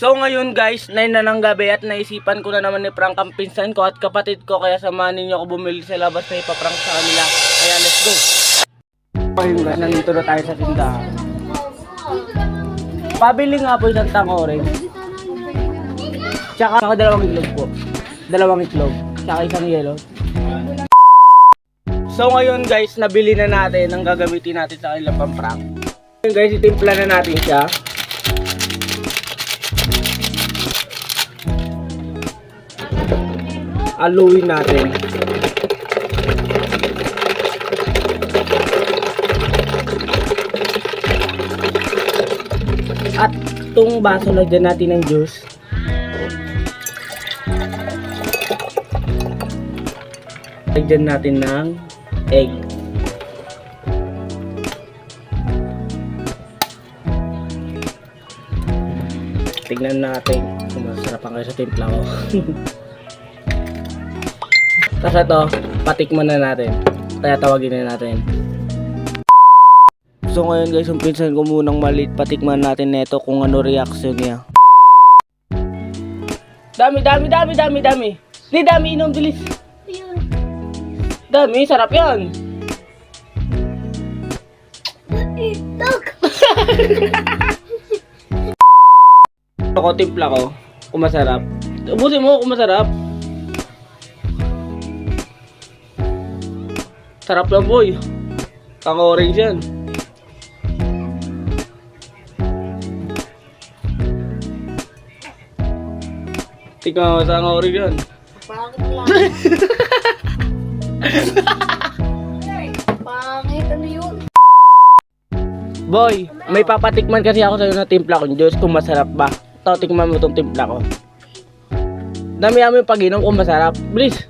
So ngayon guys, 9 na ng gabi at naisipan ko na naman i-prank ang pinsan ko at kapatid ko, kaya samahan ninyo ako bumili sa labas na ipaprank sa kanila. Kaya let's go! Ayun guys, nandito na tayo sa tindahan. Pabili nga po isang tang orange. Tsaka dalawang itlog po. Dalawang itlog. Tsaka isang yellow. So ngayon guys, nabili na natin ang gagamitin natin sa kanilang pang-prank. Ngayon guys, itimpla na natin siya. Aluin natin. At itong baso, lagyan natin ng juice. Lagyan natin ng egg. Tignan natin kung masarap ang kayo sa timpla ko. Tapos ito, patikman na natin. Kaya tawagin na natin. So ngayon guys, yung pinsan ko munang maliit. Patikman natin neto kung ano reaction niya. Dami. Ni dami, inom, bilis. Dami, sarap yan. Itok. Ako, timpla ko. Kung masarap. Ubusin mo kung masarap. Sarap lang boy. Kaka-orange yan. Tingnan mo sa orange yan. Pangit lang. Pangit, ano yun? Boy, may papatikman kasi ako sa'yo na timpla ko. Diyos kung masarap ba. Ito, tikman mo itong timpla ko. Dami-dami yung pag-inom kung masarap. Bilis.